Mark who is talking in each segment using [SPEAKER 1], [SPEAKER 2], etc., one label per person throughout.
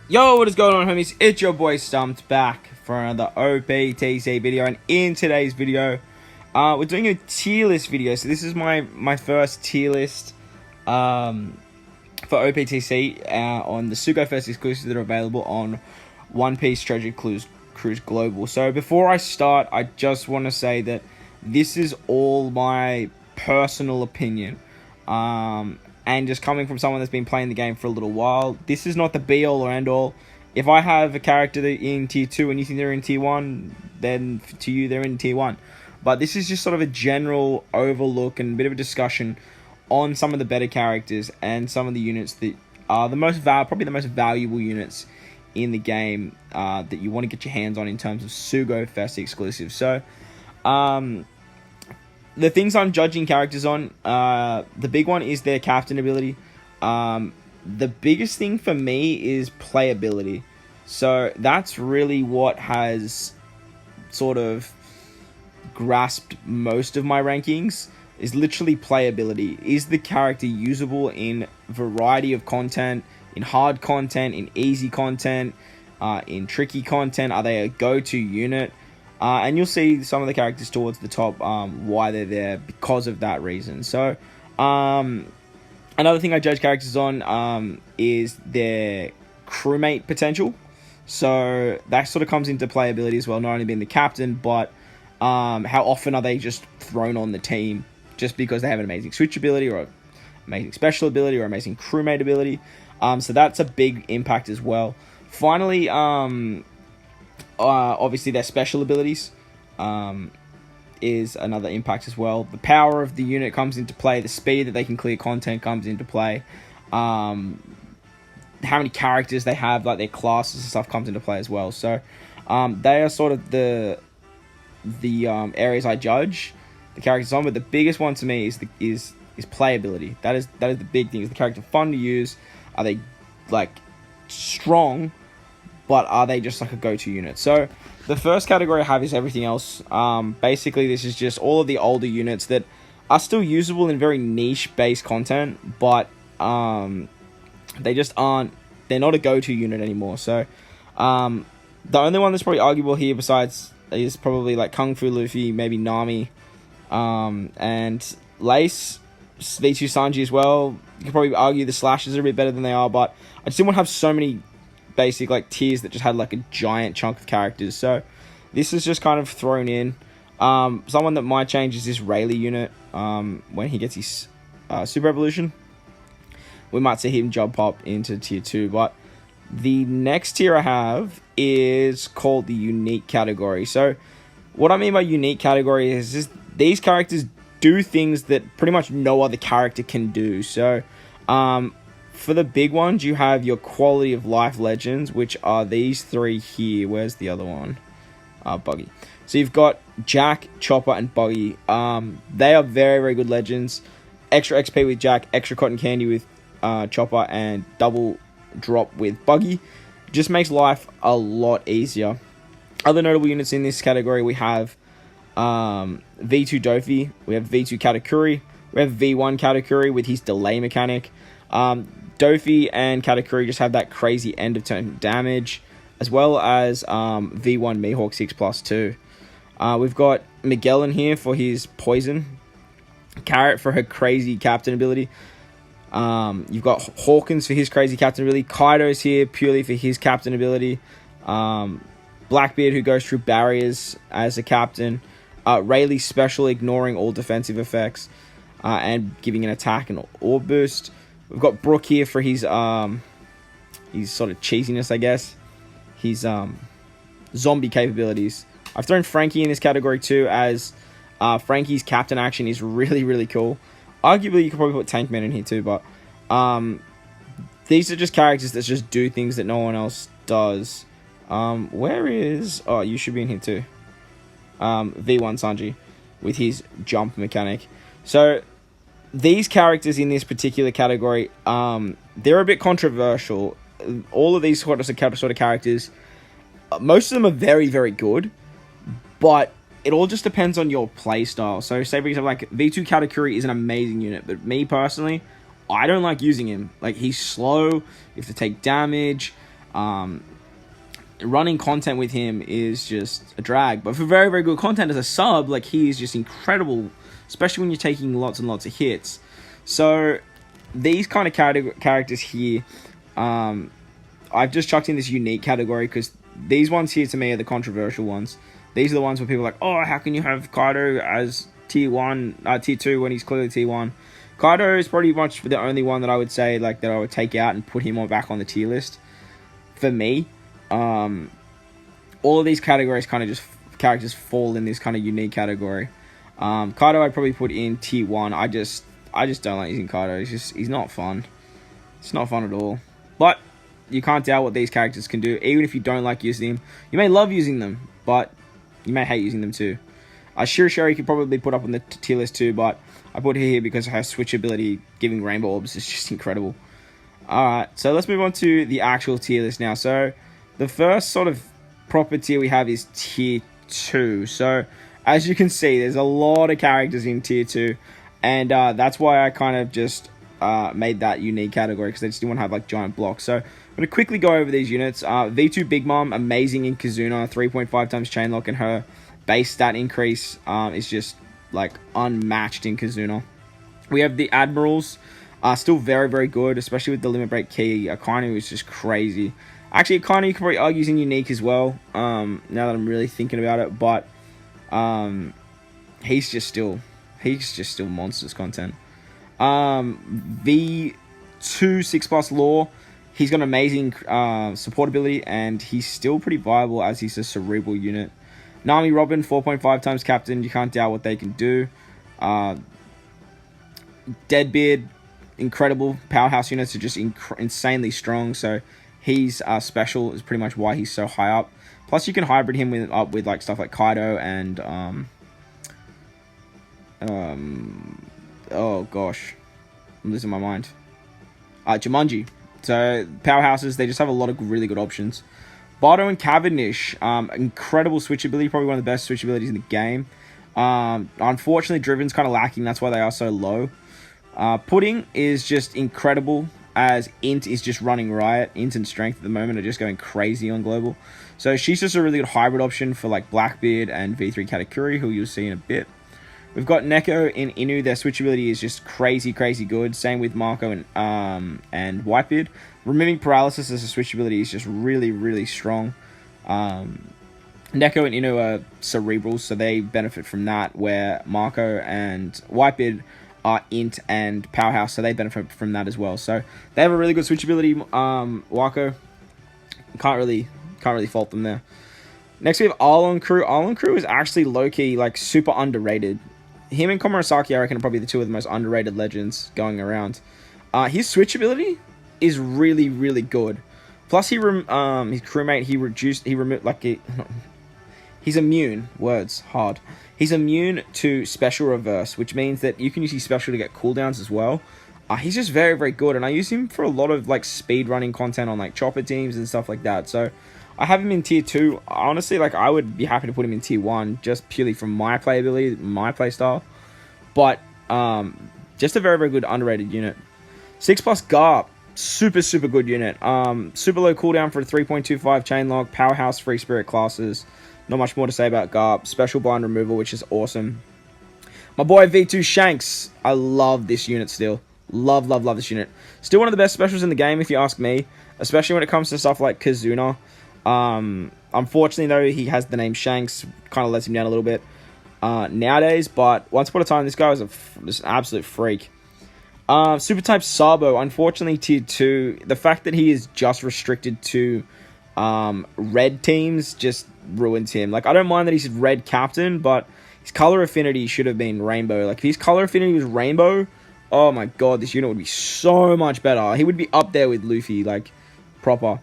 [SPEAKER 1] Yo, what is going on, homies? It's your boy StumpD back for another OPTC video, and in today's video, we're doing a tier list video. So this is my first tier list for OPTC on the SUGO-FEST exclusives that are available on One Piece Treasure Cruise Global. So before I start, I just want to say that this is all my personal opinion. And just coming from someone that's been playing the game for a little while, this is not the be-all or end-all. If I have a character that in Tier 2 and you think they're in Tier 1, then to you they're in Tier 1. But this is just sort of a general overlook and a bit of a discussion on some of the better characters and some of the units that are probably the most valuable units in the game that you want to get your hands on in terms of SUGO-FEST exclusives. So, the things I'm judging characters on, the big one is their captain ability. The biggest thing for me is playability. So that's really what has sort of grasped most of my rankings, is literally playability. Is the character usable in variety of content, in hard content, in easy content, in tricky content? Are they a go-to unit? And you'll see some of the characters towards the top, why they're there because of that reason. So, another thing I judge characters on is their crewmate potential. So that sort of comes into playability as well, not only being the captain, but how often are they just thrown on the team just because they have an amazing switch ability or amazing special ability or amazing crewmate ability. So that's a big impact as well. Finally, obviously their special abilities is another impact as well. The power of the unit comes into play. The speed that they can clear content comes into play. How many characters they have, like their classes and stuff, comes into play as well. So they are sort of the areas I judge the characters on. But the biggest one to me is playability. That is the big thing. Is the character fun to use? Are they like strong? But are they just like a go-to unit? So the first category I have is everything else. Basically, this is just all of the older units that are still usable in very niche-based content, but they just aren't. They're not a go-to unit anymore. So the only one that's probably arguable here, besides, is probably like Kung Fu Luffy, maybe Nami, and Lace, V2 Sanji as well. You could probably argue the slashes are a bit better than they are, but I just didn't want to have so many basic like tiers that just had like a giant chunk of characters. So this is just kind of thrown in. Someone that might change is this Rayleigh unit. When he gets his super evolution, we might see him jump up into tier 2. But the next tier I have is called the unique category. So what I mean by unique category is these characters do things that pretty much no other character can do. So for the big ones, you have your quality of life legends, which are these three here. Where's the other one? Buggy. So you've got Jack, Chopper, and Buggy. They are very, very good legends. Extra XP with Jack, extra cotton candy with Chopper, and double drop with Buggy. Just makes life a lot easier. Other notable units in this category, we have V2 Dofi, we have V2 Katakuri, we have V1 Katakuri with his delay mechanic. Dofi and Katakuri just have that crazy end of turn damage, as well as V1 Mihawk 6+2. We've got Miguel in here for his poison, Carrot for her crazy captain ability. You've got Hawkins for his crazy captain ability. Kaido's here purely for his captain ability. Blackbeard, who goes through barriers as a captain. Rayleigh special, ignoring all defensive effects and giving an attack and orb boost. We've got Brook here for his sort of cheesiness, I guess. His zombie capabilities. I've thrown Frankie in this category too, as Frankie's captain action is really, really cool. Arguably, you could probably put Tankman in here too, but these are just characters that just do things that no one else does. Where is... Oh, you should be in here too. V1 Sanji with his jump mechanic. So these characters in this particular category, they're a bit controversial. All of these sort of characters, most of them are very, very good, but it all just depends on your play style. So say for example, like V2 Katakuri is an amazing unit, but me personally, I don't like using him. Like, he's slow, you have to take damage, Running content with him is just a drag. But for very, very good content as a sub, like, he is just incredible, especially when you're taking lots and lots of hits. So these kind of characters here, I've just chucked in this unique category because these ones here to me are the controversial ones. These are the ones where people are like, oh, how can you have Kaido as tier 2 when he's clearly tier 1? Kaido is pretty much the only one that I would say, like, that I would take out and put him back on the tier list. For me, all of these categories kind of just characters fall in this kind of unique category. Kaido I'd probably put in tier 1. I just don't like using Kaido. He's not fun. It's not fun at all. But you can't doubt what these characters can do. Even if you don't like using them, you may love using them, but you may hate using them too. Shiri could probably put up on the tier list too, but I put her here because her switch ability, giving rainbow orbs, is just incredible. Alright, so let's move on to the actual tier list now. So the first sort of proper tier we have is tier 2. So as you can see, there's a lot of characters in tier 2, and that's why I kind of just made that unique category, because I just didn't want to have like giant blocks. So I'm going to quickly go over these units. V2 Big Mom, amazing in Kizuna, 3.5 times chainlock, and her base stat increase is just like unmatched in Kizuna. We have the Admirals, still very, very good, especially with the limit break key. Akainu is just crazy. Actually, Akainu you could probably argue is in unique as well, now that I'm really thinking about it, but he's just still monsters content. V2 6+ Law, he's got amazing support ability, and he's still pretty viable as he's a cerebral unit. Nami Robin, 4.5 times captain, you can't doubt what they can do. Deadbeard, incredible. Powerhouse units are just insanely strong, so he's special, is pretty much why he's so high up. Plus you can hybrid him with like stuff like Kaido and oh gosh, I'm losing my mind. Jumanji. So powerhouses, they just have a lot of really good options. Bardo and Cavendish, incredible switch ability, probably one of the best switch abilities in the game. Unfortunately, Driven's kind of lacking, that's why they are so low. Pudding is just incredible, as Int is just running riot. Int and Strength at the moment are just going crazy on Global. So she's just a really good hybrid option for like Blackbeard and V3 Katakuri, who you'll see in a bit. We've got Neko and Inu. Their switch ability is just crazy, crazy good. Same with Marco and Whitebeard. Removing paralysis as a switch ability is just really, really strong. Neko and Inu are cerebrals, so they benefit from that, where Marco and Whitebeard are Int and Powerhouse, so they benefit from that as well. So they have a really good switch ability. Wako, can't really fault them there. Next we have Arlong Crew. Arlong Crew is actually low-key like super underrated. Him and Komurasaki, I reckon, are probably the two of the most underrated legends going around. His switch ability is really, really good. Plus, his crewmate, he's immune. Words hard. He's immune to special reverse, which means that you can use his special to get cooldowns as well. He's just very, very good, and I use him for a lot of like speed running content on like chopper teams and stuff like that. So I have him in tier 2. Honestly, like, I would be happy to put him in tier 1 just purely from my playability, my playstyle. But just a very, very good underrated unit. 6+ Garp, super, super good unit. Super low cooldown for a 3.25 chainlock, powerhouse free spirit classes. Not much more to say about Garp. Special blind removal, which is awesome. My boy V2 Shanks, I love this unit still. Love, love, love this unit. Still one of the best specials in the game, if you ask me. Especially when it comes to stuff like Kizuna. Unfortunately, though, he has the name Shanks. Kind of lets him down a little bit nowadays. But once upon a time, this guy was just an absolute freak. Super type Sabo, unfortunately, tier 2. The fact that he is just restricted to red teams just ruins him. Like, I don't mind that he's red captain, but his color affinity should have been rainbow. Like, if his color affinity was rainbow, oh my god, this unit would be so much better. He would be up there with Luffy, like, proper.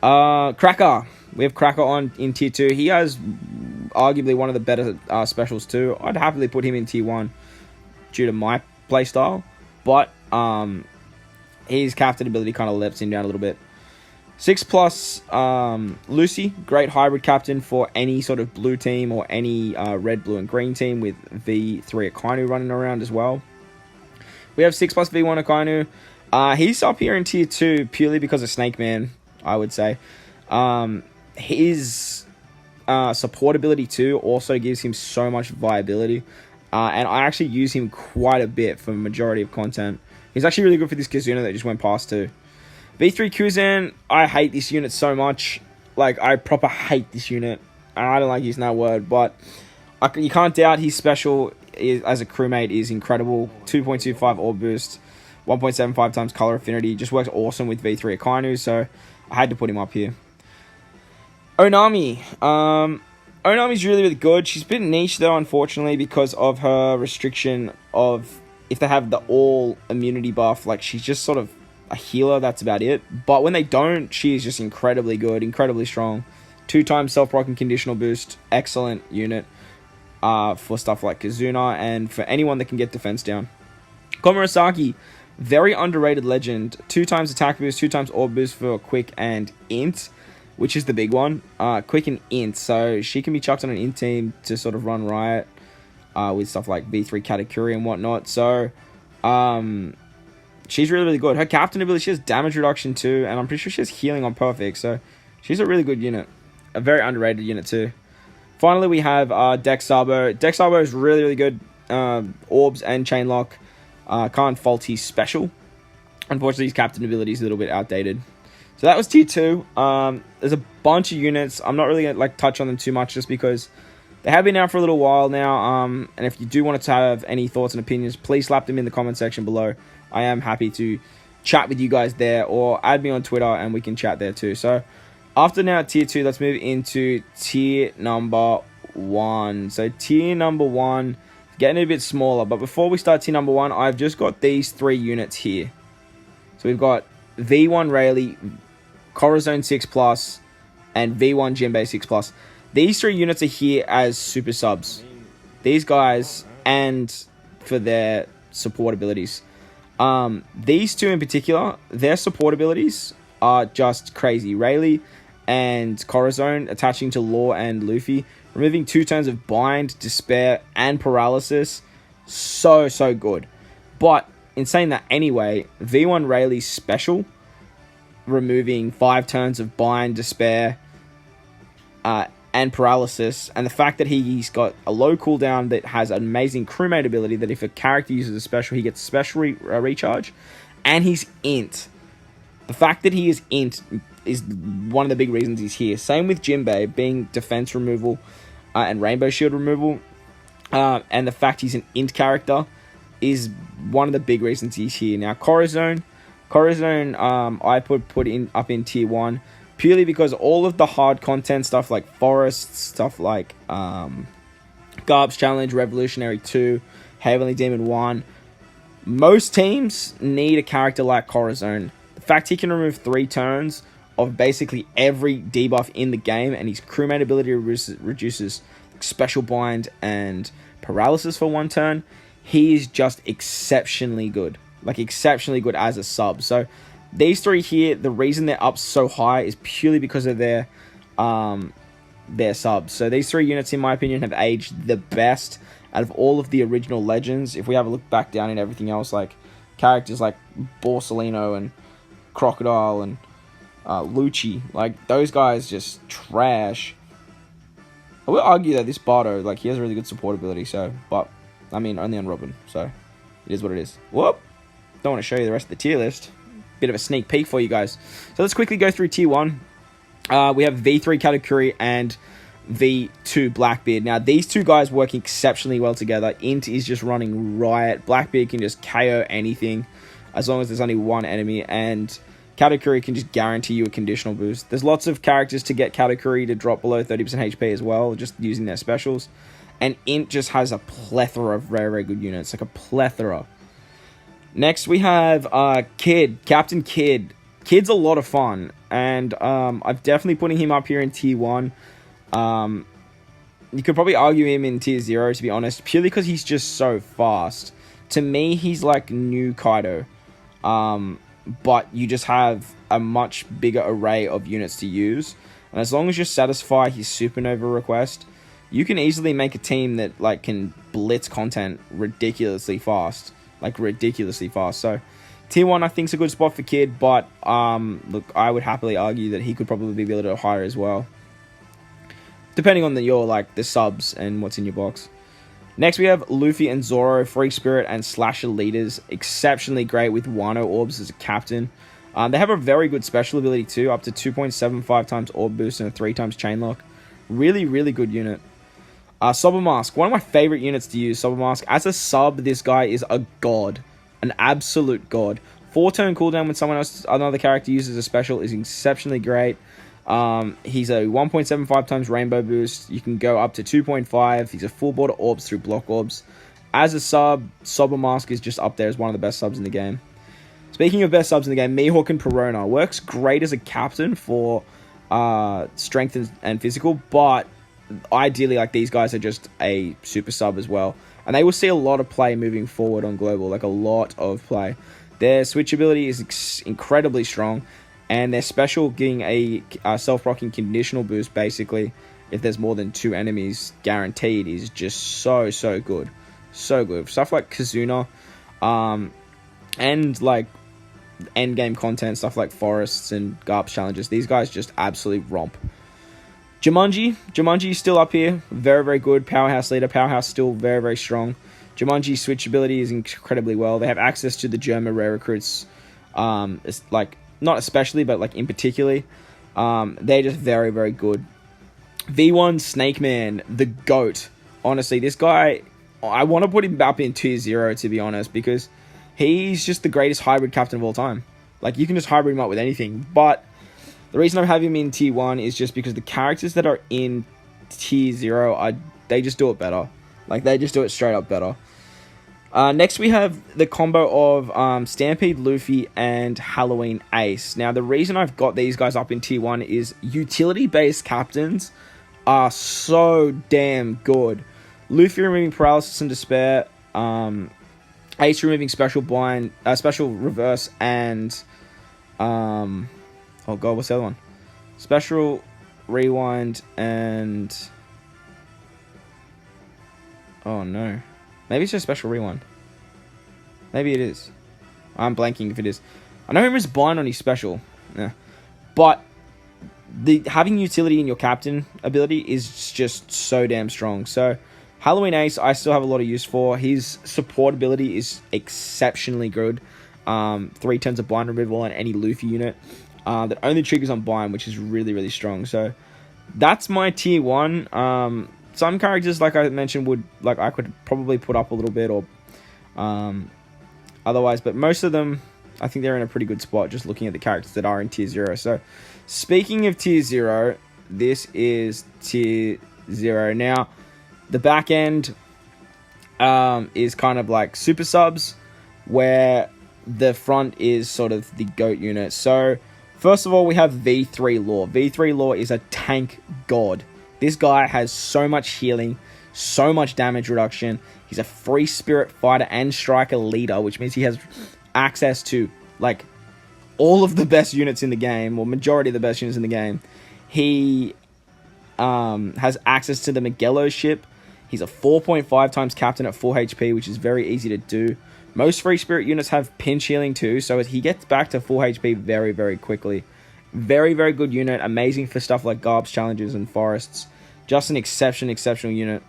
[SPEAKER 1] Cracker. We have Cracker in tier 2. He has arguably one of the better specials too. I'd happily put him in tier 1 due to my playstyle. But his captain ability kind of lets him down a little bit. 6+ Lucy, great hybrid captain for any sort of blue team or any red, blue, and green team with V3 Akainu running around as well. We have 6+ V1 Akainu. He's up here in tier 2 purely because of Snake Man. I would say. His support ability too also gives him so much viability. And I actually use him quite a bit for the majority of content. He's actually really good for this Kazuna that just went past too. V3 Kuzan, I hate this unit so much. Like, I proper hate this unit. And I don't like using that word, but you can't doubt his special as a crewmate is incredible. 2.25 orb boost, 1.75 times color affinity. Just works awesome with V3 Akainu, so I had to put him up here. Onami. Onami's really, really good. She's a bit niche, though, unfortunately, because of her restriction of if they have the all immunity buff. Like, she's just sort of a healer, that's about it. But when they don't, she is just incredibly good, incredibly strong. 2 times self-proc and conditional boost. Excellent unit for stuff like Kazuna and for anyone that can get defense down. Komurasaki, very underrated legend. 2 times attack boost, 2 times orb boost for quick and int, which is the big one. Quick and int, so she can be chucked on an int team to sort of run riot with stuff like V3 Katakuri and whatnot. So, she's really, really good. Her captain ability, she has damage reduction too, and I'm pretty sure she has healing on perfect, so she's a really good unit. A very underrated unit too. Finally, we have Dex Sabo. Dex Sabo is really, really good. Orbs and chain lock. Can't fault his special. Unfortunately, his captain ability is a little bit outdated. So that was tier 2. There's a bunch of units. I'm not really going to touch on them too much just because they have been out for a little while now. And if you do want to have any thoughts and opinions, please slap them in the comment section below. I am happy to chat with you guys there, or add me on Twitter and we can chat there too. So after now tier 2, let's move into tier number 1. So tier number 1, getting a bit smaller. But before we start tier number 1, I've just got these 3 units here. So we've got V1 Rayleigh, Corazon 6+, and V1 Jinbei 6+. These 3 units are here as super subs. These guys, and for their support abilities. These 2 in particular, their support abilities are just crazy. Rayleigh and Corazon attaching to Law and Luffy, removing 2 turns of bind, despair, and paralysis. So good. But in saying that anyway, V1 Rayleigh's special, removing 5 turns of bind, despair, and paralysis, and the fact that he's got a low cooldown that has an amazing crewmate ability that if a character uses a special, he gets special recharge, and he's int. The fact that he is int is one of the big reasons he's here. Same with Jinbei being defense removal and rainbow shield removal, and the fact he's an int character is one of the big reasons he's here. Now Corazon, I put up in tier 1 purely because all of the hard content stuff like Forests, stuff like Garb's Challenge, Revolutionary 2, Heavenly Demon 1, most teams need a character like Corazon. The fact he can remove 3 turns of basically every debuff in the game, and his crewmate ability reduces special bind and paralysis for 1 turn, he is just exceptionally good. Like, exceptionally good as a sub. So these 3 here, the reason they're up so high is purely because of their subs. So these 3 units, in my opinion, have aged the best out of all of the original legends. If we have a look back down in everything else, like characters like Borsalino and Crocodile and Lucci, like those guys just trash. I will argue that this Bardo, like, he has a really good support ability. So, but I mean, only on Robin. So it is what it is. Whoop! Don't want to show you the rest of the tier list. Bit of a sneak peek for you guys. So let's quickly go through tier 1. We have V3 Katakuri and V2 Blackbeard. Now, these 2 guys work exceptionally well together. Int is just running riot. Blackbeard can just KO anything as long as there's only 1 enemy. And Katakuri can just guarantee you a conditional boost. There's lots of characters to get Katakuri to drop below 30% HP as well, just using their specials. And Int just has a plethora of very, very good units. Like a plethora. Next, we have Captain Kid. Kid's a lot of fun. And I'm definitely putting him up here in tier 1. You could probably argue him in tier 0, to be honest, purely because he's just so fast. To me, he's like new Kaido. But you just have a much bigger array of units to use. And as long as you satisfy his supernova request, you can easily make a team that like can blitz content ridiculously fast. Like ridiculously fast. So Tier 1 I think is a good spot for Kid, but look, I would happily argue that he could probably be a little higher as well, depending on the subs and what's in your box. Next we have Luffy and Zoro, Free Spirit and Slasher leaders, exceptionally great with Wano Orbs as a captain. They have a very good special ability too, up to 2.75 times Orb Boost and a 3 times Chain Lock. Really, really good unit. Sober Mask, one of my favorite units to use. Sober Mask, as a sub, this guy is a god. An absolute god. 4-turn cooldown when another character uses a special is exceptionally great. He's a 1.75 times Rainbow Boost. You can go up to 2.5. He's a full border Orbs through Block Orbs. As a sub, Sober Mask is just up there as one of the best subs in the game. Speaking of best subs in the game, Mihawk and Perona works great as a captain for strength and physical, but ideally, like, these guys are just a super sub as well, and they will see a lot of play moving forward on global, like a lot of play. Their switch ability is incredibly strong, and their special giving a self-rocking conditional boost, basically, if there's more than 2 enemies guaranteed, is just so good. So good. Stuff like Kazuna, and like end game content, stuff like forests and GARPS challenges, these guys just absolutely romp. Jumanji is still up here, very good powerhouse leader. Powerhouse still very strong. Jumanji's switch ability is incredibly well. They have access to the German rare recruits, it's like not especially, but like in particularly, they're just very good. V1 Snake Man, the GOAT. Honestly, this guy, I want to put him up in tier 0, to be honest, because he's just the greatest hybrid captain of all time. Like, you can just hybrid him up with anything. But the reason I have him in tier 1 is just because the characters that are in tier 0, they just do it better. Like, they just do it straight up better. Next, we have the combo of Stampede Luffy and Halloween Ace. Now, the reason I've got these guys up in tier 1 is utility-based captains are so damn good. Luffy removing Paralysis and Despair, Ace removing Special Blind, Special Reverse, and oh god, what's the other one? Special Rewind and oh no, maybe it's just Special Rewind. Maybe it is. I'm blanking if it is. I know him as blind on his special, yeah, but having utility in your captain ability is just so damn strong. So Halloween Ace, I still have a lot of use for. His support ability is exceptionally good. 3 turns of blind removal on any Luffy unit. That only triggers on blind, which is really strong. So that's my tier 1. Some characters, like I mentioned, I could probably put up a little bit or otherwise, but most of them, I think they're in a pretty good spot just looking at the characters that are in tier 0. So speaking of tier 0, this is tier 0. Now, the back end is kind of like super subs, where the front is sort of the GOAT unit. So, first of all, we have V3 Law. V3 Law is a tank god. This guy has so much healing, so much damage reduction. He's a free spirit fighter and striker leader, which means he has access to, like, all of the best units in the game, or majority of the best units in the game. He has access to the Magello ship. He's a 4.5 times captain at full HP, which is very easy to do. Most free spirit units have pinch healing too, so he gets back to full HP very quickly. Very good unit. Amazing for stuff like GARPS challenges and forests. Just an exceptional unit.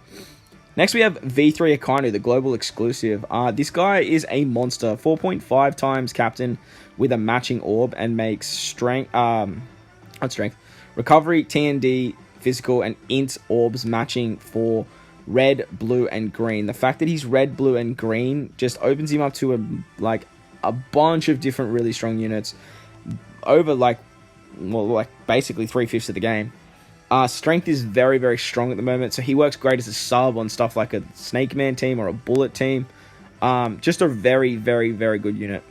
[SPEAKER 1] Next we have V3 Akainu, the global exclusive. This guy is a monster. 4.5 times captain with a matching orb and makes strength, recovery, TND, physical, and int orbs matching for red, blue, and green. The fact that he's red, blue, and green just opens him up to a bunch of different really strong units over basically 3/5 of the game. Strength is very strong at the moment, so he works great as a sub on stuff like a Snake Man team or a Bullet team. Just a very good unit.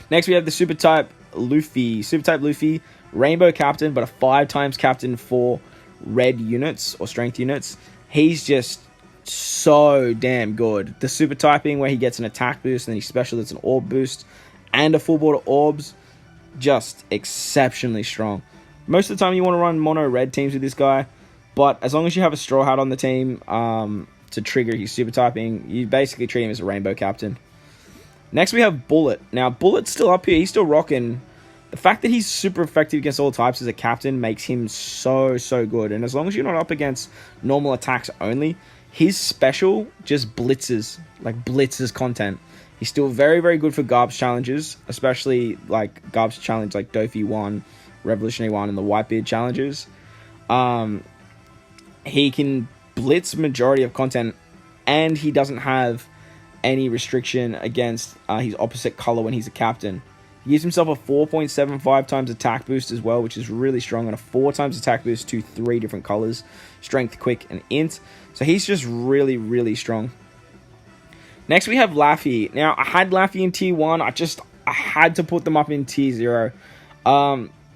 [SPEAKER 1] Next we have the Super Type Luffy. Super Type Luffy, Rainbow Captain, but a 5 times captain for red units or strength units. He's just so damn good. The super typing where he gets an attack boost and then he special that's an orb boost and a full border orbs, just exceptionally strong. Most of the time you want to run mono red teams with this guy, but as long as you have a Straw Hat on the team to trigger his super typing, you basically treat him as a rainbow captain. Next, we have Bullet. Now, Bullet's still up here. He's still rocking. The fact that he's super effective against all types as a captain makes him so, so good. And as long as you're not up against normal attacks only, his special just blitzes, like blitzes content. He's still very, very good for garbage challenges, especially like garbage challenge like Dofi 1, Revolutionary 1, and the Whitebeard challenges. He can blitz majority of content, and he doesn't have any restriction against his opposite color when he's a captain. He gives himself a 4.75 times attack boost as well, which is really strong, and a 4 times attack boost to 3 different colors, strength, quick, and int. So he's just really, really strong. Next, we have Laffy. Now, I had Laffy in tier 1. I had to put them up in tier 0.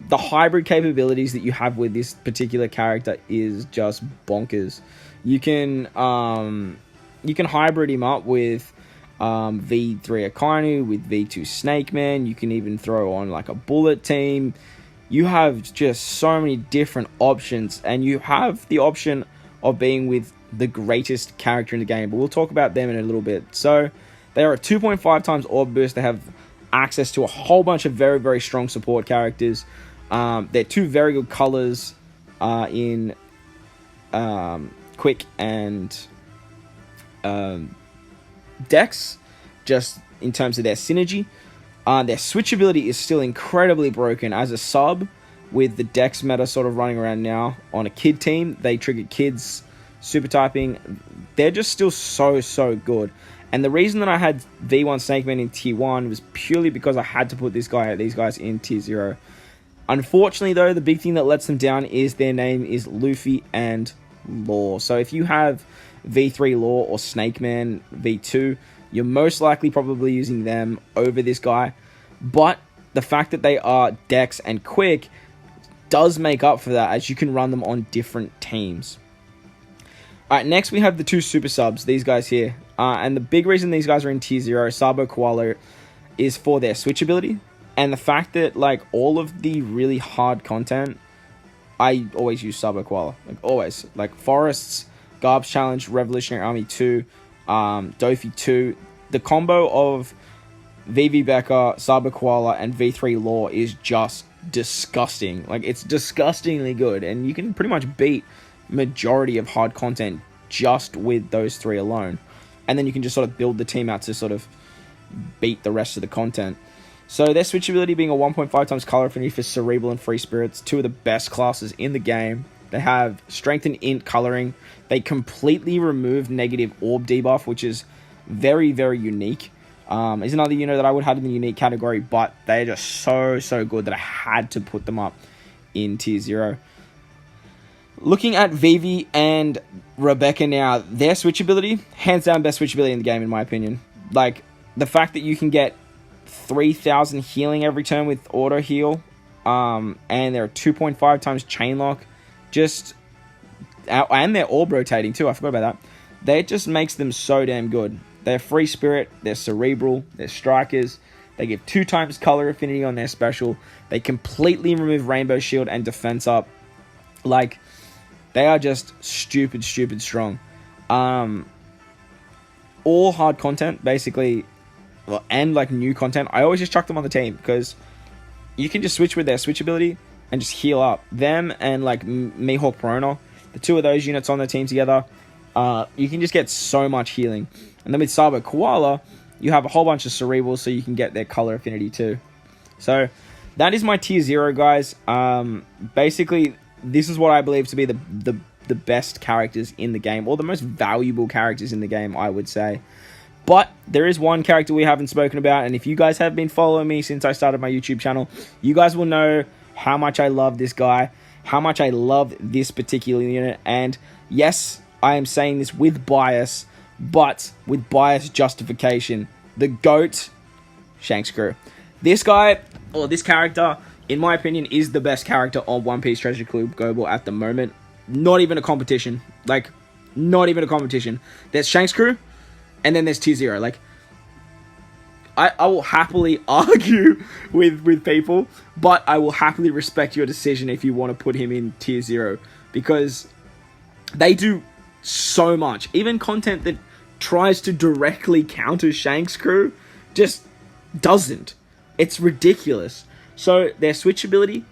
[SPEAKER 1] The hybrid capabilities that you have with this particular character is just bonkers. You can hybrid him up with V3 Akainu, with V2 Snake Man. You can even throw on like a Bullet team. You have just so many different options, and you have the option of being with the greatest character in the game, but we'll talk about them in a little bit. So they are a 2.5 times orb boost. They have access to a whole bunch of very, very strong support characters. They're 2 very good colors in Quick and Dex, just in terms of their synergy. Their switchability is still incredibly broken. As a sub, with the Dex meta sort of running around now on a kid team, they trigger kids super typing. They're just still so, so good. And the reason that I had V1 Snake Man in tier 1 was purely because I had to put these guys in tier 0. Unfortunately, though, the big thing that lets them down is their name is Luffy and Law. So if you have V3 Law or Snake Man V2, you're most likely probably using them over this guy. But the fact that they are Dex and Quick does make up for that, as you can run them on different teams. Alright, next we have the 2 super subs, these guys here. And the big reason these guys are in tier 0, Sabo Koala, is for their switchability. And the fact that, like, all of the really hard content, I always use Sabo Koala. Like, always. Like, Forests, Garbs Challenge, Revolutionary Army 2, Dofi 2. The combo of VV Becca, Sabo Koala, and V3 Law is just disgusting. Like, it's disgustingly good. And you can pretty much beat majority of hard content just with those 3 alone. And then you can just sort of build the team out to sort of beat the rest of the content. So their switchability being a 1.5 times color affinity for Cerebral and Free Spirits, 2 of the best classes in the game. They have strength and int coloring. They completely remove negative orb debuff, which is very, very unique. Is another unit that I would have in the unique category, but they're just so, so good that I had to put them up in tier 0. Looking at Vivi and Rebecca now, their switchability, hands down best switchability in the game in my opinion. Like, the fact that you can get 3,000 healing every turn with auto heal, and they're 2.5 times chain lock, and they're orb rotating too, I forgot about that. That just makes them so damn good. They're free spirit, they're cerebral, they're strikers, they give 2 times color affinity on their special, they completely remove rainbow shield and defense up. Like, they are just stupid, stupid strong. All hard content, basically, and like new content, I always just chuck them on the team, because you can just switch with their switchability and just heal up. Them and like Mihawk Perona, the 2 of those units on the team together, you can just get so much healing. And then with Sabo Koala, you have a whole bunch of cerebrals, so you can get their color affinity too. So that is my tier 0, guys. Basically, this is what I believe to be the best characters in the game, or the most valuable characters in the game, I would say. But there is one character we haven't spoken about, and if you guys have been following me since I started my YouTube channel, you guys will know how much I love this guy, how much I love this particular unit. And yes, I am saying this with bias, but with bias justification. The GOAT, Shanks Crew. This guy, or this character, in my opinion, is the best character on One Piece Treasure Club Global at the moment. Not even a competition. Like, not even a competition. There's Shanks Crew, and then there's tier 0. Like, I will happily argue with people, but I will happily respect your decision if you want to put him in tier 0, because they do so much. Even content that tries to directly counter Shanks Crew just doesn't. It's ridiculous. So their switchability,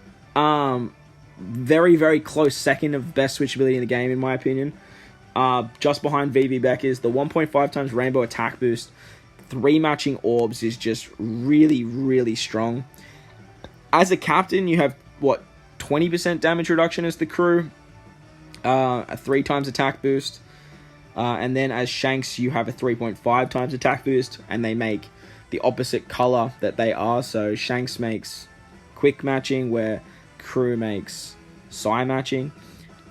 [SPEAKER 1] very, very close second of best switchability in the game, in my opinion. Just behind VV Beck is the 1.5 times rainbow attack boost. 3 matching orbs is just really, really strong. As a captain, you have, 20% damage reduction as the crew. A 3 times attack boost. And then as Shanks, you have a 3.5 times attack boost. And they make the opposite color that they are. So Shanks makes quick matching, where crew makes psi matching.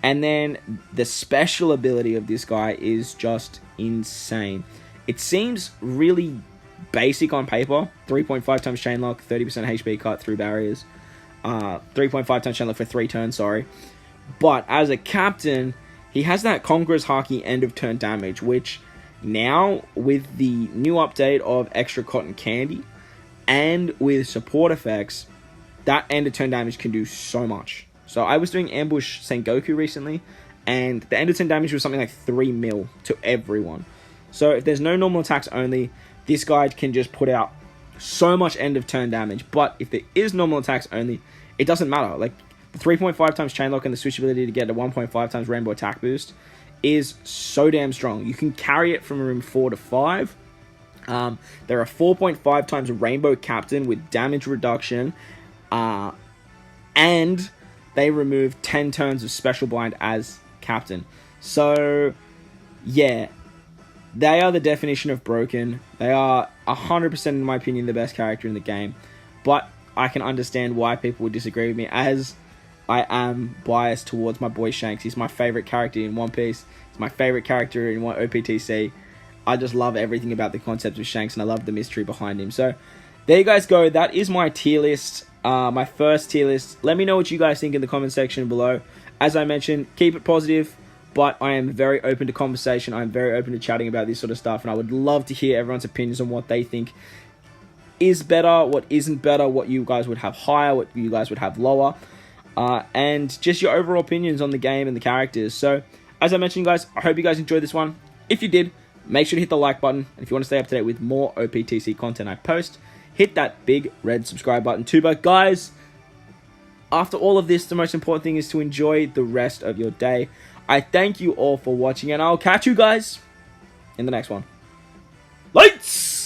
[SPEAKER 1] And then the special ability of this guy is just insane. It seems really basic on paper. 3.5 times chain lock, 30% HP cut through barriers. 3.5 times chain lock for 3 turns, sorry. But as a captain, he has that Conqueror's Haki end of turn damage, which now with the new update of extra cotton candy and with support effects, that end of turn damage can do so much. So I was doing Ambush Sengoku recently, and the end of turn damage was something like 3 mil to everyone. So if there's no normal attacks only, this guy can just put out so much end of turn damage. But if there is normal attacks only, it doesn't matter. Like the 3.5 times chain lock and the switch ability to get a 1.5 times rainbow attack boost is so damn strong. You can carry it from room 4 to 5. There are 4.5 times rainbow captain with damage reduction, and they remove 10 turns of special blind as captain. So yeah, they are the definition of broken. They are 100%, in my opinion, the best character in the game. But I can understand why people would disagree with me, as I am biased towards my boy Shanks. He's my favorite character in One Piece. He's my favorite character in OPTC. I just love everything about the concept of Shanks, and I love the mystery behind him. So there you guys go. That is my tier list. My first tier list. Let me know what you guys think in the comment section below. As I mentioned, keep it positive, but I am very open to conversation. I'm very open to chatting about this sort of stuff, and I would love to hear everyone's opinions on what they think is better, what isn't better, what you guys would have higher, what you guys would have lower, and just your overall opinions on the game and the characters. So, as I mentioned, guys, I hope you guys enjoyed this one. If you did, make sure to hit the like button, and if you want to stay up to date with more OPTC content I post, hit that big red subscribe button too. But guys, after all of this, the most important thing is to enjoy the rest of your day. I thank you all for watching, and I'll catch you guys in the next one. Lights!